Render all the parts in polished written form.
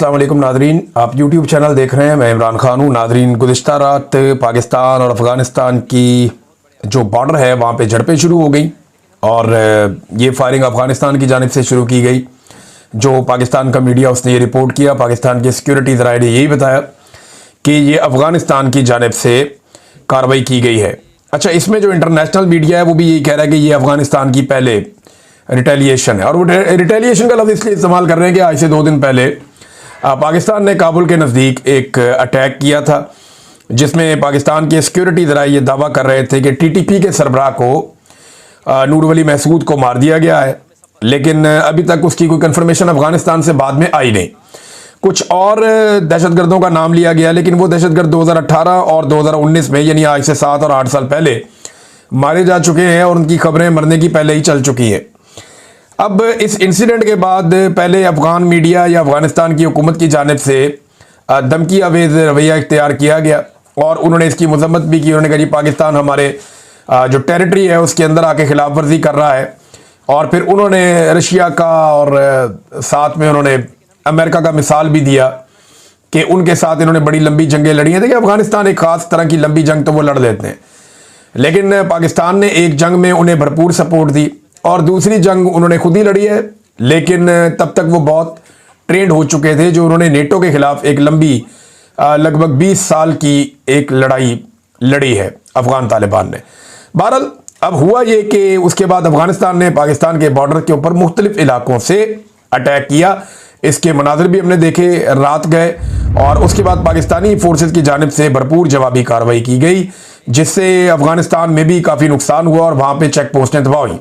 अस्सलाम वालेकुम नादरीन, आप YouTube चैनल देख रहे हैं। मैं इमरान खान हूँ। नादरीन, गुज़िश्ता रात पाकिस्तान और अफ़गानिस्तान की जो बॉर्डर है वहाँ पे झड़पें शुरू हो गई और ये फायरिंग अफ़गानिस्तान की जानिब से शुरू की गई। जो पाकिस्तान का मीडिया उसने ये रिपोर्ट किया, पाकिस्तान के सिक्योरिटी ज़राए ने यही बताया कि ये अफ़गानिस्तान की जानिब से कार्रवाई की गई है। अच्छा, इसमें जो इंटरनेशनल मीडिया है वो भी यही कह रहा है कि ये अफ़गानिस्तान की पहले रिटेलिएशन है, और वो रिटेलिएशन का लफ्ज़ इसलिए इस्तेमाल कर रहे हैं कि आज से 2 दिन पहले पाकिस्तान ने काबुल के नज़दीक एक अटैक किया था, जिसमें पाकिस्तान के सिक्योरिटी ज़राए ये दावा कर रहे थे कि टीटीपी के सरबराह को नूर वली महसूद को मार दिया गया है, लेकिन अभी तक उसकी कोई कंफर्मेशन अफ़गानिस्तान से बाद में आई नहीं। कुछ और दहशतगर्दों का नाम लिया गया, लेकिन वो दहशतगर्द 2018 और 2019 में, यानी आज से 7 और 8 साल पहले मारे जा चुके हैं और उनकी खबरें मरने की पहले ही चल चुकी हैं। अब इस इंसिडेंट के बाद पहले अफ़गान मीडिया या अफ़गानिस्तान की हुकूमत की जानिब से धमकी आवेज़ रवैया इख्तियार किया गया और उन्होंने इसकी मजम्मत भी की। उन्होंने कहा जी पाकिस्तान हमारे जो टेरिटरी है उसके अंदर आके खिलाफ वर्जी कर रहा है, और फिर उन्होंने रशिया का और साथ में उन्होंने अमेरिका का मिसाल भी दिया कि उनके साथ इन्होंने बड़ी लंबी जंगें लड़ी हैं। देखिए, अफ़गानिस्तान एक ख़ास तरह की लंबी जंग तो वो लड़ लेते हैं, लेकिन पाकिस्तान ने एक जंग में उन्हें भरपूर सपोर्ट दी और दूसरी जंग उन्होंने खुद ही लड़ी है, लेकिन तब तक वो बहुत ट्रेंड हो चुके थे। जो उन्होंने नेटो के खिलाफ एक लंबी लगभग 20 साल की एक लड़ाई लड़ी है अफगान तालिबान ने। बहरहाल अब हुआ ये कि उसके बाद अफगानिस्तान ने पाकिस्तान के बॉर्डर के ऊपर मुख्तलिफ इलाकों से अटैक किया। इसके मनाजिर भी हमने देखे, रात गए, और उसके बाद पाकिस्तानी फोर्सेस की जानिब से भरपूर जवाबी कार्रवाई की गई, जिससे अफगानिस्तान में भी काफ़ी नुकसान हुआ और वहाँ पे चेक पोस्टें तबाह हुई।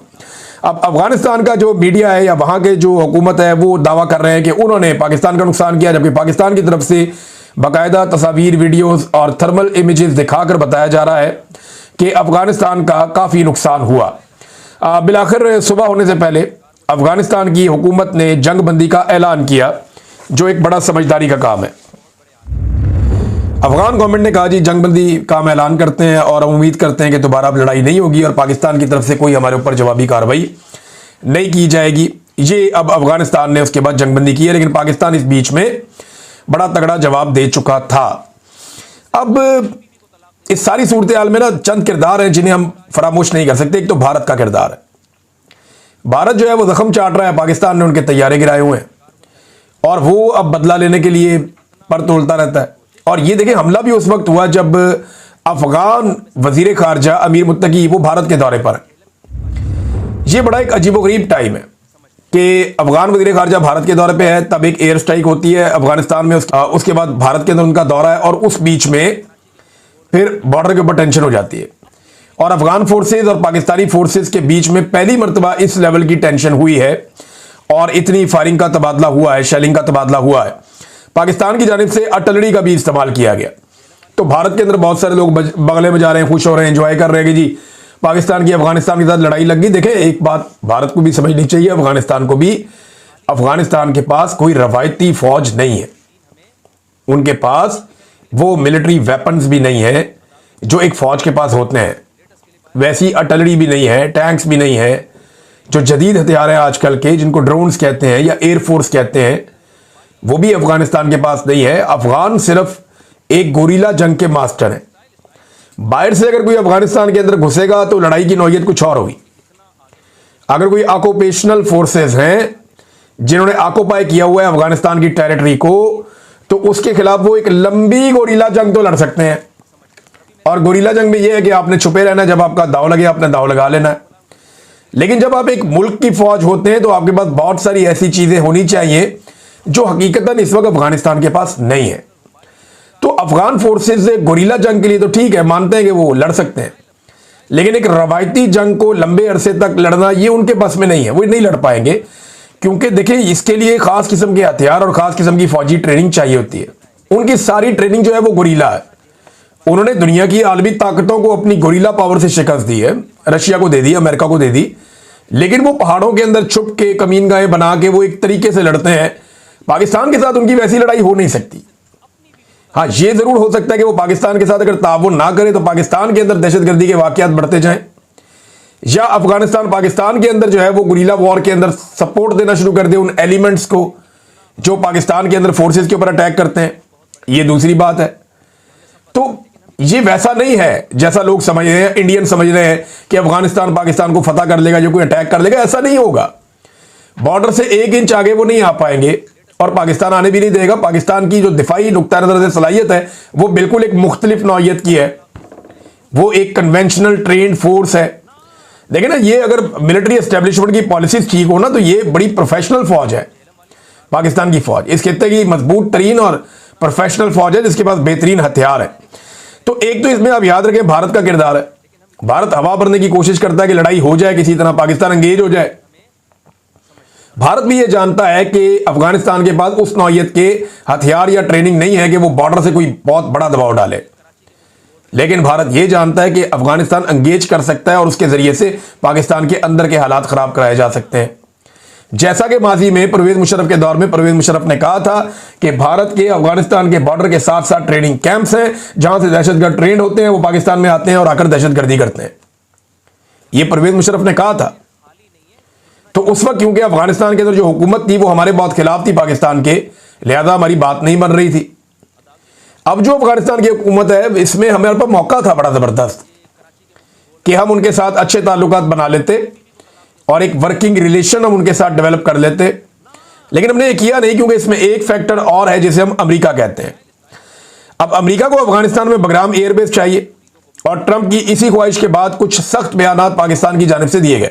अब अफगानिस्तान का जो मीडिया है या वहाँ के जो हुकूमत है वो दावा कर रहे हैं कि उन्होंने पाकिस्तान का नुकसान किया, जबकि पाकिस्तान की तरफ से बाकायदा तस्वीर, वीडियोस और थर्मल इमेजेस दिखाकर बताया जा रहा है कि अफगानिस्तान का काफ़ी नुकसान हुआ। बिलाखिर सुबह होने से पहले अफगानिस्तान की हुकूमत ने जंग बंदी का ऐलान किया, जो एक बड़ा समझदारी का काम है। अफगान गवर्नमेंट ने कहा जी जंगबंदी का हम ऐलान करते हैं और हम उम्मीद करते हैं कि दोबारा अब लड़ाई नहीं होगी और पाकिस्तान की तरफ से कोई हमारे ऊपर जवाबी कार्रवाई नहीं की जाएगी। ये अब अफगानिस्तान ने उसके बाद जंगबंदी की है, लेकिन पाकिस्तान इस बीच में बड़ा तगड़ा जवाब दे चुका था। अब इस सारी सूरत हाल में ना चंद किरदार हैं जिन्हें हम फरामोश नहीं कर सकते। एक तो भारत का किरदार है। भारत जो है वो जख्म चाट रहा है, पाकिस्तान ने उनके तैयारे गिराए हुए हैं और वो अब बदला लेने के लिए पर तोलता रहता है। और ये देखें, हमला भी उस वक्त हुआ जब अफगान वजीर खारजा अमीर मुत्तकी वो भारत के दौरे पर है। ये बड़ा एक अजीबोगरीब टाइम है कि अफगान वजीर खारजा भारत के दौरे पे है, तब एक एयर स्ट्राइक होती है अफगानिस्तान में, उसके बाद भारत के अंदर उनका दौरा है और उस बीच में फिर बॉर्डर के ऊपर टेंशन हो जाती है और अफगान फोर्सेज और पाकिस्तानी फोर्सेज के बीच में पहली मरतबा इस लेवल की टेंशन हुई है और इतनी फायरिंग का तबादला हुआ है, शेलिंग का तबादला हुआ है। पाकिस्तान की जानिब से आर्टिलरी का भी इस्तेमाल किया गया। तो भारत के अंदर बहुत सारे लोग बगले में जा रहे हैं, खुश हो रहे हैं, एंजॉय कर रहे हैं कि जी पाकिस्तान की अफगानिस्तान के साथ लड़ाई लग गई। देखें, एक बात भारत को भी समझनी चाहिए, अफगानिस्तान को भी, अफगानिस्तान के पास कोई रवायती फौज नहीं है। उनके पास वो मिलिट्री वेपन्स भी नहीं है जो एक फौज के पास होते हैं, वैसी आर्टिलरी भी नहीं है, टैंक्स भी नहीं है। जो जदीद हथियार हैं आजकल के, जिनको ड्रोन्स कहते हैं या एयरफोर्स कहते हैं, वो भी अफगानिस्तान के पास नहीं है। अफगान सिर्फ एक गोरीला जंग के मास्टर हैं। बाहर से अगर कोई अफगानिस्तान के अंदर घुसेगा तो लड़ाई की नौयत कुछ और होगी। अगर कोई ऑक्यूपेशनल फोर्सेस हैं जिन्होंने ऑक्यूपाई किया हुआ है अफगानिस्तान की टेरिटरी को, तो उसके खिलाफ वो एक लंबी गोरीला जंग तो लड़ सकते हैं। और गोरीला जंग में यह है कि आपने छुपे रहना है, जब आपका दाव लगे आपने दाव लगा लेना है। लेकिन जब आप एक मुल्क की फौज होते हैं तो आपके पास बहुत सारी ऐसी चीजें होनी चाहिए जो हकीकतन इस वक्त अफगानिस्तान के पास नहीं है। तो अफगान फोर्सेस गोरीला जंग के लिए तो ठीक है, मानते हैं कि वो लड़ सकते हैं, लेकिन एक रवायती जंग को लंबे अरसे तक लड़ना ये उनके बस में नहीं है, वो नहीं लड़ पाएंगे। क्योंकि देखिए, इसके लिए खास किस्म के हथियार और खास किस्म की फौजी ट्रेनिंग चाहिए होती है। उनकी सारी ट्रेनिंग जो है वो गोरीला है। उन्होंने दुनिया की आलमी ताकतों को अपनी गोरीला पावर से शिकस्त दी है, रशिया को दे दी, अमेरिका को दे दी, लेकिन वो पहाड़ों के अंदर छुप के कमीनगाहें बना के वो एक तरीके से लड़ते हैं। पाकिस्तान के साथ उनकी वैसी लड़ाई हो नहीं सकती। हाँ, ये जरूर हो सकता है कि वो पाकिस्तान के साथ अगर ताउन ना करे तो पाकिस्तान के अंदर दहशतगर्दी के वाकयात बढ़ते जाएं, या अफगानिस्तान पाकिस्तान के अंदर जो है वो गुरीला वॉर के अंदर सपोर्ट देना शुरू कर दे उन एलिमेंट्स को जो पाकिस्तान के अंदर फोर्सेस के ऊपर अटैक करते हैं, ये दूसरी बात है। तो ये वैसा नहीं है जैसा लोग समझ रहे हैं, इंडियन समझ रहे हैं कि अफगानिस्तान पाकिस्तान को फतह कर लेगा, जो कोई अटैक कर लेगा, ऐसा नहीं होगा। बॉर्डर से 1 इंच आगे वो नहीं आ पाएंगे और पाकिस्तान आने भी नहीं देगा। पाकिस्तान की जो दिफाई नुक्ता नजर से सलाहियत है वो बिल्कुल एक मुख्तलिफ नौइयत की है, वो एक कन्वेंशनल ट्रेंड फोर्स है। देखिए ना, ये अगर मिलिट्री एस्टेब्लिशमेंट की पॉलिसीज ठीक हो ना, तो ये बड़ी प्रोफेशनल फौज है पाकिस्तान की फौज। इस खित्ते की मजबूत तरीन और प्रोफेशनल फौज है जिसके पास बेहतरीन हथियार है। तो एक तो इसमें आप याद रखें भारत का किरदार है। भारत हवा भरने की कोशिश करता है कि लड़ाई हो जाए, किसी तरह पाकिस्तान एंगेज हो जाए। भारत भी यह जानता है कि अफगानिस्तान के पास उस नौइयत के हथियार या ट्रेनिंग नहीं है कि वो बॉर्डर से कोई बहुत बड़ा दबाव डाले, लेकिन भारत यह जानता है कि अफगानिस्तान एंगेज कर सकता है और उसके जरिए से पाकिस्तान के अंदर के हालात खराब कराए जा सकते हैं। जैसा कि माजी में परवेज मुशर्रफ के दौर में परवेज मुशर्रफ ने कहा था कि भारत के अफगानिस्तान के बॉर्डर के साथ साथ ट्रेनिंग कैंप्स हैं जहां से दहशतगर्द ट्रेंड होते हैं, वो पाकिस्तान में आते हैं और आकर दहशतगर्दी करते हैं। यह परवेज मुशर्रफ ने कहा था। तो उस वक्त क्योंकि अफगानिस्तान के अंदर जो हुकूमत थी वो हमारे बहुत खिलाफ थी पाकिस्तान के, लिहाजा हमारी बात नहीं बन रही थी। अब जो अफगानिस्तान की हुकूमत है, इसमें हमारे पास मौका था बड़ा जबरदस्त कि हम उनके साथ अच्छे ताल्लुकात बना लेते और एक वर्किंग रिलेशन हम उनके साथ डेवलप कर लेते, लेकिन हमने ये किया नहीं क्योंकि इसमें एक फैक्टर और है जिसे हम अमेरिका कहते हैं। अब अमेरिका को अफगानिस्तान में बगराम एयरबेस चाहिए और ट्रंप की इसी ख्वाहिश के बाद कुछ सख्त बयानात पाकिस्तान की जानिब से दिए गए।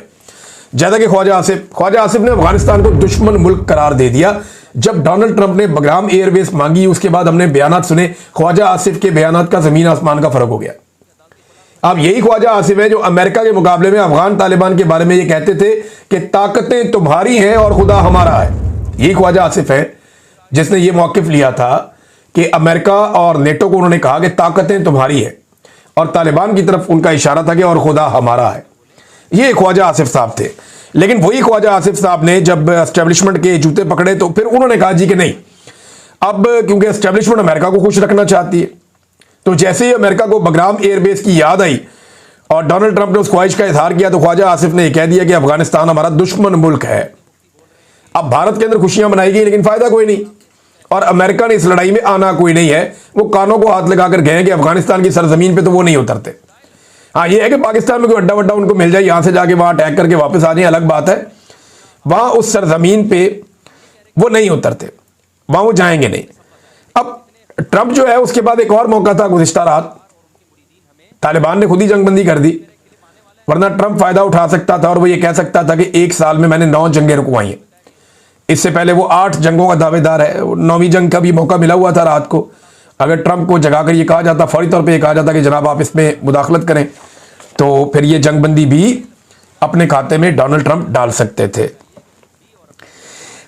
जैसा कि ख्वाजा आसिफ ने अफगानिस्तान को दुश्मन मुल्क करार दे दिया। जब डोनाल्ड ट्रंप ने बगराम एयरबेस मांगी, उसके बाद हमने बयानात सुने, ख्वाजा आसिफ के बयानात का जमीन आसमान का फर्क हो गया। अब यही ख्वाजा आसिफ है जो अमेरिका के मुकाबले में अफगान तालिबान के बारे में ये कहते थे कि ताकतें तुम्हारी हैं और खुदा हमारा है। यही ख्वाजा आसिफ है जिसने ये मौकिफ लिया था कि अमेरिका और नेटो को उन्होंने कहा कि ताकतें तुम्हारी है और तालिबान की तरफ उनका इशारा था कि और खुदा हमारा है। ये ख्वाजा आसिफ साहब थे। लेकिन वही ख्वाजा आसिफ साहब ने जब एस्टेब्लिशमेंट के जूते पकड़े तो फिर उन्होंने कहा जी कि नहीं, अब क्योंकि एस्टेब्लिशमेंट अमेरिका को खुश रखना चाहती है, तो जैसे ही अमेरिका को बगराम एयरबेस की याद आई और डोनाल्ड ट्रंप ने उस ख्वाहिश का इजहार किया, तो ख्वाजा आसिफ ने यह कह दिया कि अफगानिस्तान हमारा दुश्मन मुल्क है। अब भारत के अंदर खुशियां मनाई गई लेकिन फायदा कोई नहीं, और अमेरिका ने इस लड़ाई में आना कोई नहीं है। वो कानों को हाथ लगाकर गए कि अफगानिस्तान की सरजमीन पर तो वो नहीं उतरते। हाँ, ये है कि पाकिस्तान में कोई अड्डा वड्डा उनको मिल जाए, यहां से जाके वहां अटैक करके वापस आ जाए, अलग बात है। वहां उस सरजमीन पे वो नहीं उतरते, वहां वो जाएंगे नहीं। अब ट्रंप जो है उसके बाद एक और मौका था गुज़िश्ता रात, तालिबान ने खुद ही जंगबंदी कर दी, वरना ट्रंप फायदा उठा सकता था और वो ये कह सकता था कि 1 साल में मैंने 9 जंगें रुकवाई हैं। इससे पहले वो 8 जंगों का दावेदार है। 9वीं जंग का भी मौका मिला हुआ था रात को। अगर ट्रंप को जगाकर ये कहा जाता, फौरी तौर पे ये कहा जाता कि जनाब आप इसमें मुदाखलत करें, तो फिर ये जंगबंदी भी अपने खाते में डोनाल्ड ट्रंप डाल सकते थे।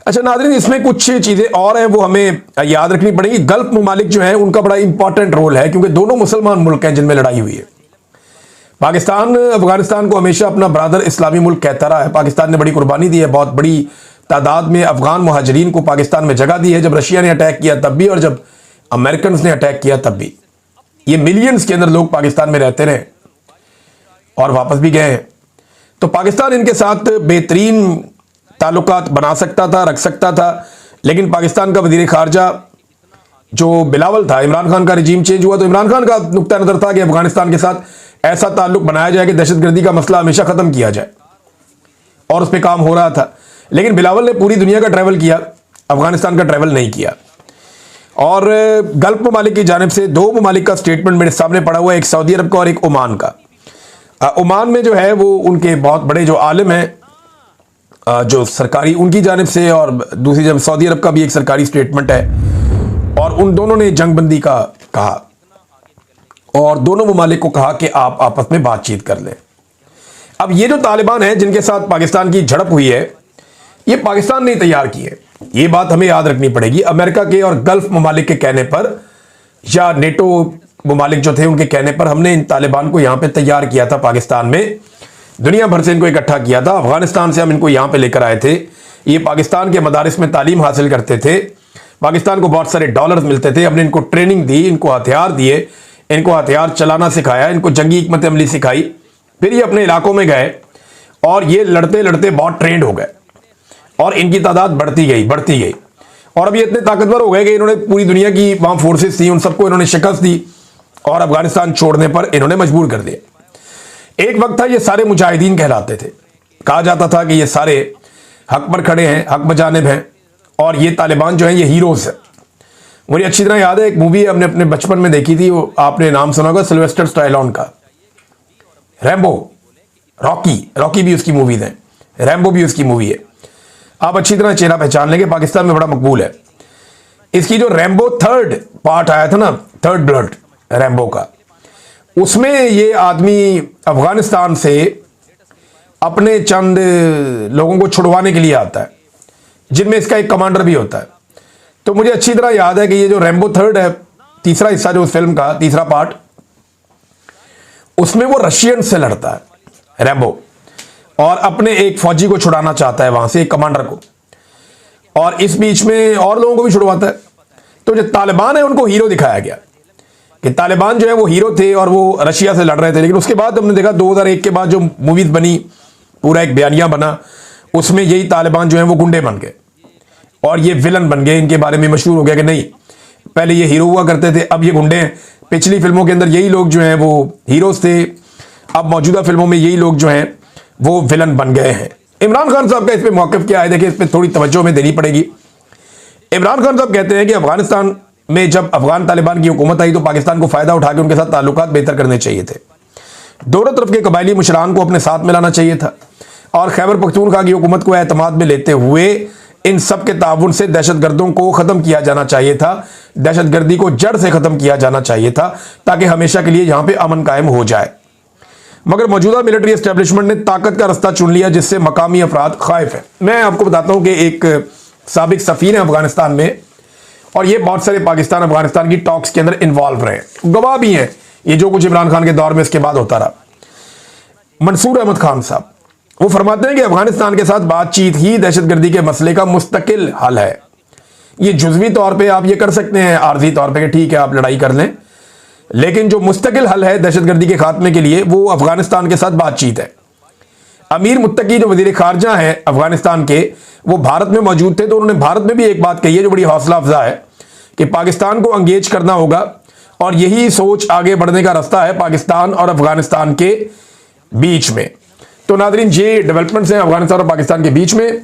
अच्छा नाज़रीन, इसमें कुछ चीज़ें और हैं वो हमें याद रखनी पड़ेगी। गल्फ ममालिक जो है उनका बड़ा इंपॉर्टेंट रोल है क्योंकि दोनों मुसलमान मुल्क हैं जिनमें लड़ाई हुई है। पाकिस्तान अफगानिस्तान को हमेशा अपना ब्रादर इस्लामी मुल्क कहता रहा है। पाकिस्तान ने बड़ी कुर्बानी दी है, बहुत बड़ी तादाद में अफगान मुहाजिरीन को पाकिस्तान में जगह दी है। जब रशिया ने अटैक किया तब भी और जब अमेरिकन ने अटैक किया तब भी। ये मिलियंस के अंदर लोग पाकिस्तान में रहते रहे और वापस भी गए हैं। तो पाकिस्तान इनके साथ बेहतरीन ताल्लुकात बना सकता था, रख सकता था, लेकिन पाकिस्तान का वजीर खारजा जो बिलावल था, इमरान खान का रिजीम चेंज हुआ तो इमरान खान का नुक्ता नज़र था कि अफगानिस्तान के साथ ऐसा ताल्लुक बनाया जाए कि दहशतगर्दी का मसला हमेशा ख़त्म किया जाए, और उस पर काम हो रहा था। लेकिन बिलावल ने पूरी दुनिया का ट्रैवल किया, अफगानिस्तान का ट्रैवल नहीं किया। और गल्फ ममालिक की जानिब से 2 ममालिक का स्टेटमेंट मेरे सामने पड़ा हुआ है, एक सऊदी अरब का और एक ओमान का। ओमान में जो है वो उनके बहुत बड़े जो आलिम हैं जो सरकारी उनकी जानिब से, और दूसरी जब सऊदी अरब का भी एक सरकारी स्टेटमेंट है, और उन दोनों ने जंगबंदी का कहा और दोनों ममालिक को कहा कि आप आपस में बातचीत कर लें। अब ये जो तालिबान है जिनके साथ पाकिस्तान की झड़प हुई है, ये पाकिस्तान ने तैयार की है, ये बात हमें याद रखनी पड़ेगी। अमेरिका के और गल्फ ममालिक के कहने पर या नेटो ममालिक जो थे उनके कहने पर हमने इन तालिबान को यहां पे तैयार किया था। पाकिस्तान में दुनिया भर से इनको इकट्ठा किया था। अफगानिस्तान से हम इनको यहां पे लेकर आए थे। ये पाकिस्तान के मदारिस में तालीम हासिल करते थे, पाकिस्तान को बहुत सारे डॉलर्स मिलते थे। हमने इनको ट्रेनिंग दी, इनको हथियार दिए, इनको हथियार चलाना सिखाया, इनको जंगी हिकमत अमली सिखाई। फिर ये अपने इलाकों में गए और ये लड़ते लड़ते बहुत ट्रेंड हो गए और इनकी तादाद बढ़ती गई। और अब ये इतने ताकतवर हो गए कि इन्होंने पूरी दुनिया की वहां फोर्सेस थी उन सबको इन्होंने शिकस्त दी और अफगानिस्तान छोड़ने पर इन्होंने मजबूर कर दिया। एक वक्त था ये सारे मुजाहिदीन कहलाते थे, कहा जाता था कि ये सारे हक पर खड़े हैं, हक बजानिब हैं, और ये तालिबान जो हैं ये हीरोज है। मुझे अच्छी तरह याद है एक मूवी हमने अपने बचपन में देखी थी, वो आपने नाम सुना होगा, सिल्वेस्टर स्टैलोन का, रैम्बो, रॉकी भी उसकी मूवीज हैं, रैम्बो भी उसकी मूवी है। आप अच्छी तरह चेहरा पहचान लेंगे, पाकिस्तान में बड़ा मकबूल है। इसकी जो रैम्बो थर्ड पार्ट आया था ना, थर्ड ब्लड रैम्बो का, उसमें ये आदमी अफगानिस्तान से अपने चंद लोगों को छुड़वाने के लिए आता है, जिनमें इसका एक कमांडर भी होता है। तो मुझे अच्छी तरह याद है कि ये जो रैम्बो थर्ड है, तीसरा हिस्सा जो उस फिल्म का तीसरा पार्ट, उसमें वो रशियन से लड़ता है रैम्बो, और अपने एक फौजी को छुड़ाना चाहता है वहां से, एक कमांडर को, और इस बीच में और लोगों को भी छुड़वाता है। तो जो तालिबान है उनको हीरो दिखाया गया कि तालिबान जो है वो हीरो थे और वो रशिया से लड़ रहे थे। लेकिन उसके बाद हमने देखा 2001 के बाद जो मूवीज बनी, पूरा एक बयानिया बना, उसमें यही तालिबान जो है वो गुंडे बन गए और ये विलन बन गए। इनके बारे में मशहूर हो गया कि नहीं, पहले ये हीरो हुआ करते थे, अब ये गुंडे हैं। पिछली फिल्मों के अंदर यही लोग जो हैं वो हीरोज थे, अब मौजूदा फिल्मों में यही लोग जो हैं वो विलन बन गए हैं। इमरान खान साहब का इस पर मौक़िफ़ क्या है, देखिए इस पर थोड़ी तवज्जो में देनी पड़ेगी। इमरान खान साहब कहते हैं कि अफगानिस्तान में जब अफगान तालिबान की हुकूमत आई तो पाकिस्तान को फायदा उठा के उनके साथ ताल्लुकात बेहतर करने चाहिए थे, दोनों तरफ के कबायली मुशरान को अपने साथ मिलाना चाहिए था, और खैबर पख्तूनख्वा की हुकूमत को एतमाद में लेते हुए इन सब के ताउन से दहशतगर्दों को ख़त्म किया जाना चाहिए था, दहशतगर्दी को जड़ से ख़त्म किया जाना चाहिए था, ताकि हमेशा के लिए यहाँ पे अमन कायम हो जाए। मगर मौजूदा मिलिट्री एस्टेब्लिशमेंट ने ताकत का रास्ता चुन लिया, जिससे मकामी अफराद खाइफ है। मैं आपको बताता हूँ कि एक साबिक सफीर है अफगानिस्तान में, और ये बहुत सारे पाकिस्तान अफगानिस्तान की टॉक्स के अंदर इन्वॉल्व रहे, गवाह भी हैं ये जो कुछ इमरान खान के दौर में इसके बाद होता रहा। मंसूर अहमद खान साहब वो फरमाते हैं कि अफगानिस्तान के साथ बातचीत ही दहशतगर्दी के मसले का मुस्तकिल हल है। ये जुज़वी तौर पे आप ये कर सकते हैं, आर्जी तौर पे कि ठीक है आप लड़ाई कर लें, लेकिन जो मुस्तकिल हल है दहशतगर्दी के खात्मे के लिए वो अफगानिस्तान के साथ बातचीत है। अमीर मुत्तकी जो वजीर खारजा हैं अफगानिस्तान के, वो भारत में मौजूद थे, तो उन्होंने भारत में भी एक बात कही है जो बड़ी हौसला अफजा है कि पाकिस्तान को एंगेज करना होगा, और यही सोच आगे बढ़ने का रास्ता है पाकिस्तान और अफगानिस्तान के बीच में। तो नादरीन, ये डेवलपमेंट्स हैं अफगानिस्तान और पाकिस्तान के बीच में,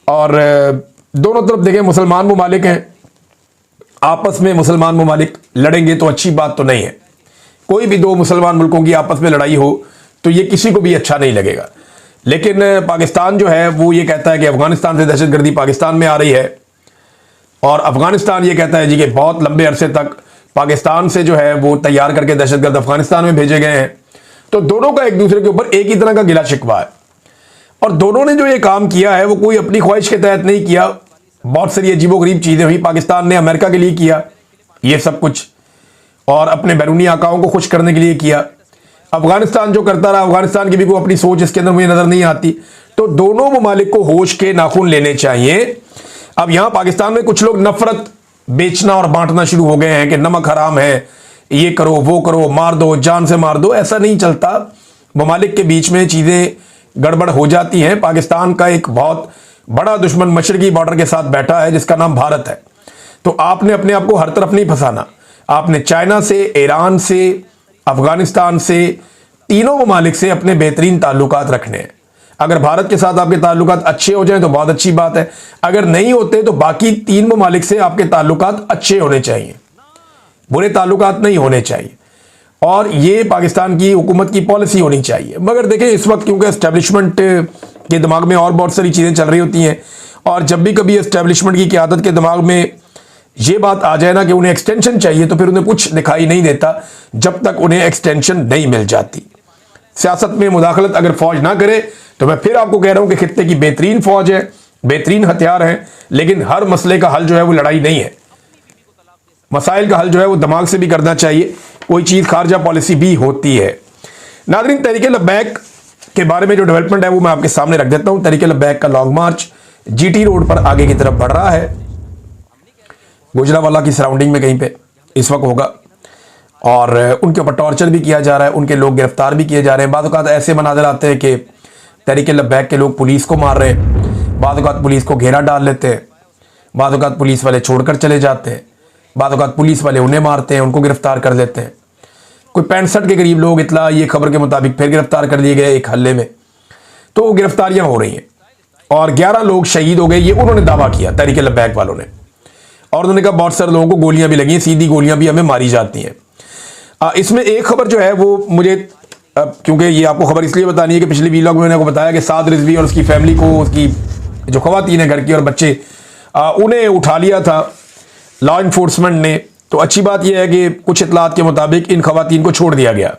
और दोनों तरफ देखें मुसलमान ममालिक हैं, आपस में मुसलमान ममालिक लड़ेंगे तो अच्छी बात तो नहीं है। कोई भी दो मुसलमान मुल्कों की आपस में लड़ाई हो तो ये किसी को भी अच्छा नहीं लगेगा। लेकिन पाकिस्तान जो है वो ये कहता है कि अफगानिस्तान से दहशतगर्दी पाकिस्तान में आ रही है, और अफगानिस्तान ये कहता है जी कि बहुत लंबे अरसे तक पाकिस्तान से जो है वो तैयार करके दहशतगर्द अफगानिस्तान में भेजे गए हैं। तो दोनों का एक दूसरे के ऊपर एक ही तरह का गिला शिकवा है, और दोनों ने जो ये काम किया है वो कोई अपनी ख्वाहिश के तहत नहीं किया। बहुत सारी अजीबोगरीब चीज़ें हुई। पाकिस्तान ने अमेरिका के लिए किया ये सब कुछ, और अपने बैरूनी आकाओं को खुश करने के लिए किया। अफगानिस्तान जो करता रहा, अफगानिस्तान की भी कोई अपनी सोच इसके अंदर मुझे नज़र नहीं आती। तो दोनों ममालिक को होश के नाखून लेने चाहिए। अब यहाँ पाकिस्तान में कुछ लोग नफरत बेचना और बांटना शुरू हो गए हैं कि नमक हराम है, ये करो वो करो, मार दो, जान से मार दो। ऐसा नहीं चलता, ममालिक के बीच में चीज़ें गड़बड़ हो जाती हैं। पाकिस्तान का एक बहुत बड़ा दुश्मन मशरकी बॉर्डर के साथ बैठा है जिसका नाम भारत है। तो आपने अपने आप को हर तरफ नहीं फंसाना, आपने चाइना से, ईरान से, अफगानिस्तान से, तीनों ममालिक से अपने बेहतरीन ताल्लुकात रखने हैं। अगर भारत के साथ आपके ताल्लुकात अच्छे हो जाएं तो बहुत अच्छी बात है, अगर नहीं होते तो बाकी तीन ममालिक से आपके ताल्लुकात अच्छे होने चाहिए, बुरे ताल्लुकात नहीं होने चाहिए, और ये पाकिस्तान की हुकूमत की पॉलिसी होनी चाहिए। मगर देखें इस वक्त क्योंकि एस्टेब्लिशमेंट के दिमाग में और बहुत सारी चीज़ें चल रही होती हैं, और जब भी कभी एस्टेब्लिशमेंट की क़यादत के दिमाग में ये बात आ जाए ना कि उन्हें एक्सटेंशन चाहिए, तो फिर उन्हें कुछ दिखाई नहीं देता जब तक उन्हें एक्सटेंशन नहीं मिल जाती। सियासत में मुदाखलत अगर फौज ना करे तो मैं फिर आपको कह रहा हूं कि खित्ते की बेहतरीन फौज है, बेहतरीन हथियार हैं, लेकिन हर मसले का हल जो है वो लड़ाई नहीं है। मसाइल का हल जो है वो दिमाग से भी करना चाहिए, कोई चीज़ खारजा पॉलिसी भी होती है। नाज़रीन, तहरीक लब्बैक के बारे में जो डेवलपमेंट है वो मैं आपके सामने रख देता हूं। तहरीक लब्बैक का लॉन्ग मार्च GT रोड पर आगे की तरफ बढ़ रहा है, गुजरावाला की सराउंडिंग में कहीं पे इस वक्त होगा, और उनके ऊपर टॉर्चर भी किया जा रहा है, उनके लोग गिरफ्तार भी किए जा रहे हैं। बाद औक़ात ऐसे मनाज़र आते हैं कि तहरीक लब्बैक के लोग पुलिस को मार रहे हैं, बाद औक़ात पुलिस को घेरा डाल लेते हैं, बाद औक़ात पुलिस वाले छोड़कर चले जाते हैं, बाद औक़ात पुलिस वाले उन्हें मारते हैं, उनको गिरफ्तार कर लेते हैं। कोई 65 के करीब लोग इतला ये खबर के मुताबिक फिर गिरफ्तार कर लिए गए एक हल्ले में। तो गिरफ्तारियां हो रही हैं और 11 लोग शहीद हो गए, ये उन्होंने दावा किया तहरीक लब्बैक वालों ने। और उन्होंने कहा बहुत सारे लोगों को गोलियां भी लगी हैं, सीधी गोलियां भी हमें मारी जाती हैं। इसमें एक खबर जो है वो मुझे, क्योंकि ये आपको खबर इसलिए बतानी है कि पिछले वीलॉग में मैंने आपको बताया कि साद रिजवी और उसकी फैमिली को, उसकी जो खवातीन है घर की और बच्चे, उन्हें उठा लिया था लॉ इन्फोर्समेंट ने। तो अच्छी बात यह है कि कुछ इतलात के मुताबिक इन खवातीन को छोड़ दिया गया,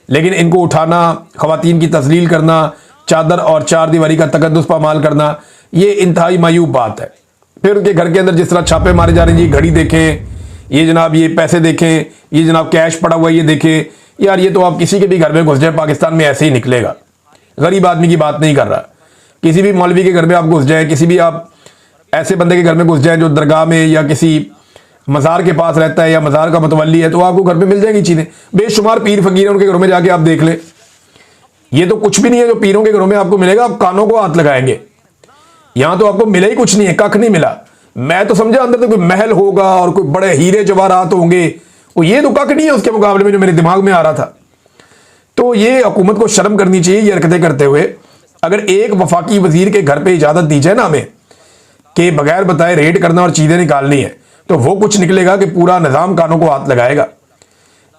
लेकिन इनको उठाना, खवातीन की तस्लील करना, चादर और चार दीवारी का तकद्दुस पामाल करना, ये इंतहाई मायूब बात है। फिर उनके घर के अंदर जिस तरह छापे मारे जा रहे हैं, ये घड़ी देखें, ये जनाब ये पैसे देखें, ये जनाब कैश पड़ा हुआ ये देखें, यार ये तो आप किसी के भी घर में घुस जाए पाकिस्तान में ऐसे ही निकलेगा। गरीब आदमी की बात नहीं कर रहा, किसी भी मौलवी के घर में आप घुस जाएं, किसी भी आप ऐसे बंदे के घर में घुस जाएं जो दरगाह में या किसी मज़ार के पास रहता है या मज़ार का मतवली है, तो आपको घर पे मिल जाएंगी चीज़ें। बेशुमार पीर फकीर है, उनके घरों में जाके आप देख लें, ये तो कुछ भी नहीं है जो पीरों के घरों में आपको मिलेगा। आप कानों को हाथ लगाएंगे, यहां तो आपको मिला ही कुछ नहीं है, कख नहीं मिला। मैं तो समझा अंदर तो कोई महल होगा और कोई बड़े हीरे जवाहरात होंगे, वो ये तो कख नहीं है उसके मुकाबले में जो मेरे दिमाग में आ रहा था। तो ये हुकूमत को शर्म करनी चाहिए ये हरकतें करते हुए। अगर एक वफाकी वजीर के घर पे इजाजत दी जाए ना हमें कि बगैर बताए रेड करना और चीजें निकालनी है, तो वो कुछ निकलेगा कि पूरा निजाम कानों को हाथ लगाएगा।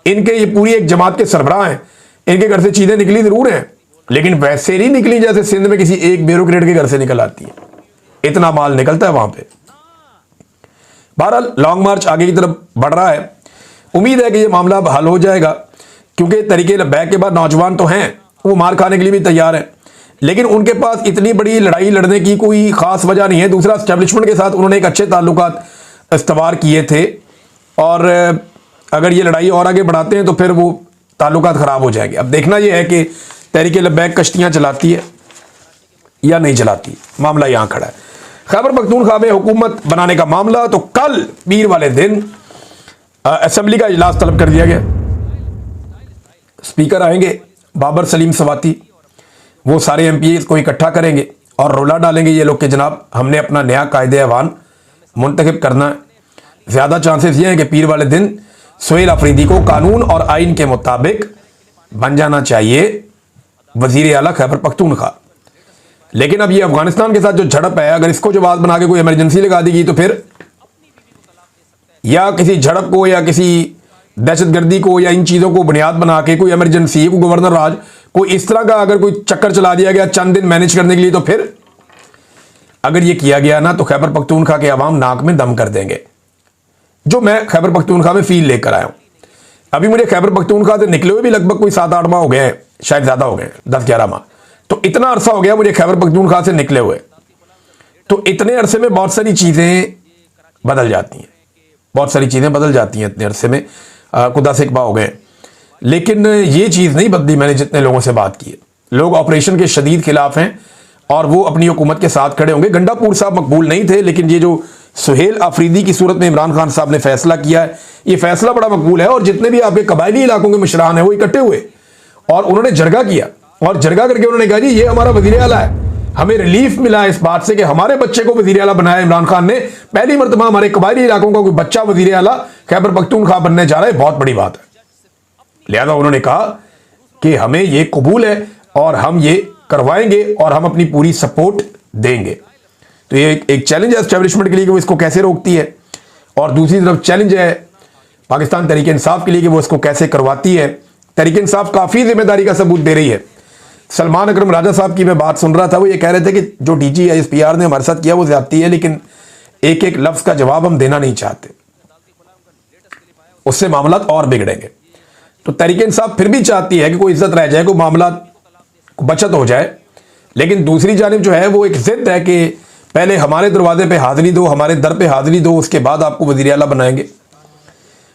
इनके ये पूरी एक जमात के सरबराह हैं, इनके घर से चीजें निकली जरूर हैं, लेकिन वैसे नहीं निकली जैसे सिंध में किसी एक ब्यूरोक्रेट के घर से निकल आती है। इतना माल निकलता है वहां पे। बहरहाल लॉन्ग मार्च आगे की तरफ बढ़ रहा है। उम्मीद है कि ये मामला अब हल हो जाएगा, क्योंकि तहरीक लब्बैक के बाद नौजवान तो हैं, वो मार खाने के लिए भी तैयार हैं, लेकिन उनके पास इतनी बड़ी लड़ाई लड़ने की कोई खास वजह नहीं है। दूसरा, एस्टेब्लिशमेंट के साथ उन्होंने एक अच्छे ताल्लुकात इस्तवार किए थे, और अगर ये लड़ाई और आगे बढ़ाते हैं तो फिर वो ताल्लुकात खराब हो जाएंगे। अब देखना यह है कि तहरीक लब्बैक कश्तियां चलाती है या नहीं चलाती, मामला यहां खड़ा है। खैबर पख्तूनख्वा में हुकूमत बनाने का मामला, तो कल पीर वाले दिन असेंबली का इजलास तलब कर दिया गया। स्पीकर आएंगे बाबर सलीम सवाती, वो सारे एमपी को इकट्ठा करेंगे और रोला डालेंगे ये लोग के जनाब हमने अपना नया कायदे ऐवान मुंतखब करना है। ज़्यादा चांसेस ये हैं कि पीर वाले दिन सुहेल अफरीदी को कानून और आइन के मुताबिक बन जाना चाहिए वजीर आला खैबर पख्तूनख्वा। लेकिन अब ये अफगानिस्तान के साथ जो झड़प है, अगर इसको जो बात बना के कोई इमरजेंसी लगा दी गई तो फिर या किसी झड़प को या किसी दहशतगर्दी को या इन चीज़ों को बुनियाद बना के कोई इमरजेंसी, कोई गवर्नर राज, कोई इस तरह का अगर कोई चक्कर चला दिया गया चंद दिन मैनेज करने के लिए, तो फिर अगर ये किया गया ना तो खैबर पख्तूनख्वा के अवाम नाक में दम कर देंगे, जो मैं खैबर पख्तूनख्वा में फील लेकर आया हूं। अभी मुझे खैबर पख्तूनख्वा से निकले हुए भी लगभग कोई 7-8 माह हो गए हैं, शायद ज़्यादा हो गए, 10-11 माह। तो इतना अरसा हो गया मुझे खैबर पख्तूनख्वा से निकले हुए। तो इतने अरसे में बहुत सारी चीज़ें बदल जाती हैं, बहुत सारी चीज़ें बदल जाती हैं इतने अरसे में, खुदा से इकबा हो गए। लेकिन ये चीज़ नहीं बदली। मैंने जितने लोगों से बात की है, लोग ऑपरेशन के शदीद खिलाफ हैं और वो अपनी हुकूमत के साथ खड़े होंगे। गंडापुर साहब मकबूल नहीं थे, लेकिन ये जो सुहेल अफरीदी की सूरत में इमरान खान साहब ने फैसला किया है, ये फैसला बड़ा मकबूल है। और जितने भी आपके कबायली इलाकों के मुशरान हैं वो इकट्ठे हुए और उन्होंने जरगा किया, और जरगा करके उन्होंने कहा जी ये हमारा वजीर आला है, हमें रिलीफ मिला इस बात से कि हमारे बच्चे को वजीर आला बनाया इमरान खान ने। पहली मरतबा हमारे कबायली इलाकों का कोई बच्चा वजीर आला खैबर पख्तूनख्वा बनने जा रहा है, बहुत बड़ी बात है। लिहाजा उन्होंने कहा कि हमें ये कबूल है और हम ये करवाएंगे और हम अपनी पूरी सपोर्ट देंगे। तो ये एक चैलेंज है एस्टेब्लिशमेंट के लिए कि वो इसको कैसे रोकती है, और दूसरी तरफ चैलेंज है पाकिस्तान तहरीक इंसाफ के लिए कि वो इसको कैसे करवाती है। तहरीक इंसाफ काफ़ी जिम्मेदारी का सबूत दे रही है। सलमान अकरम राजा साहब की मैं बात सुन रहा था, वो ये कह रहे थे कि जो DGISPR ने हमारे साथ किया वो ज्यादती है, लेकिन एक एक लफ्ज़ का जवाब हम देना नहीं चाहते, उससे मामला और बिगड़ेंगे। तो तहरीक इंसाफ फिर भी चाहती है कि कोई इज्जत रह जाए, कोई मामला बचत हो जाए, लेकिन दूसरी जानिब जो है वो एक जिद है कि पहले हमारे दरवाजे पे हाजिरी दो, हमारे दर पे हाजिरी दो, उसके बाद आपको वज़ीर आला बनाएंगे।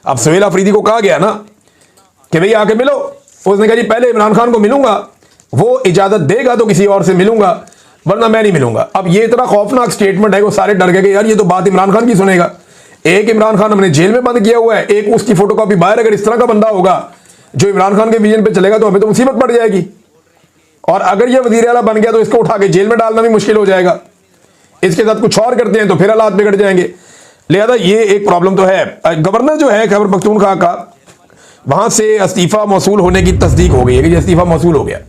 अब सुहेल अफरीदी को कहा गया ना कि भाई आके मिलो, उसने कहा जी पहले इमरान खान को मिलूंगा, वो इजाजत देगा तो किसी और से मिलूंगा, वरना मैं नहीं मिलूंगा। अब ये इतना खौफनाक स्टेटमेंट है कि वो सारे डर गए कि यार ये तो बात इमरान खान की सुनेगा। एक इमरान खान हमने जेल में बंद किया हुआ है, एक उसकी फोटोकॉपी बाहर। अगर इस तरह का बंदा होगा जो इमरान खान के विजन पे चलेगा तो हमें तो मुसीबत पड़ जाएगी, और अगर ये वजीर आला बन गया तो इसको उठा के जेल में डालना भी मुश्किल हो जाएगा। इसके साथ कुछ और करते हैं तो फिर हालात बिगड़ जाएंगे। लिहाजा ये एक प्रॉब्लम तो है। गवर्नर जो है खैबर पख्तूनख्वा का, वहां से इस्तीफा मौसूल होने की तस्दीक हो गई है कि ये इस्तीफा मौसूल हो गया,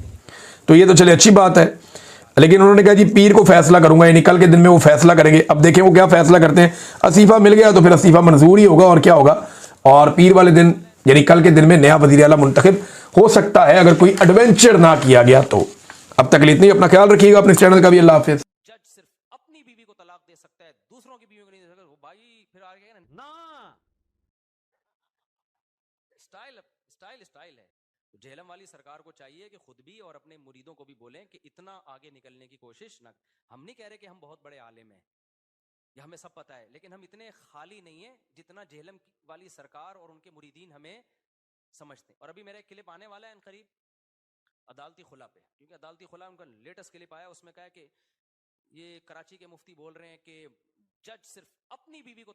तो ये तो चले अच्छी बात है। लेकिन उन्होंने कहा जी पीर को फैसला करूंगा, यानी कल के दिन में वो फैसला करेंगे। अब देखें वो क्या फैसला करते हैं। इस्तीफा मिल गया तो फिर इस्तीफा मंजूर ही होगा और क्या होगा। और पीर वाले दिन यानी कल के दिन में नया वजीर आला मुंतखब हो सकता है अगर कोई एडवेंचर ना किया गया तो। अब तक इतनी, अपना ख्याल रखिएगा, अपने चैनल का भी। अल्लाह हाफिज। जज सिर्फ अपनी बीवी को तलाक दे सकता है, दूसरों की बीवी को नहीं दे सकता। वो भाई फिर आ गया ना, स्टाइल स्टाइल स्टाइल है। तो जेहलम वाली सरकार को चाहिए कि खुद भी और अपने मुरीदों को भी बोलें कि इतना आगे निकलने की कोशिश ना। हम नहीं कह रहे कि हम बहुत बड़े आलिम हैं, ये हमें सब पता है, लेकिन हम इतने खाली नहीं है जितना जेहलम वाली सरकार और उनके मुरीदीन हमें समझते हैं। और अभी मेरा एक क्लिप आने वाला है करीब अदालती खुला पे, क्योंकि अदालती खुला उनका लेटेस्ट क्लिप आया, उसमें कहा कि ये कराची के मुफ्ती बोल रहे हैं कि जज सिर्फ अपनी बीवी को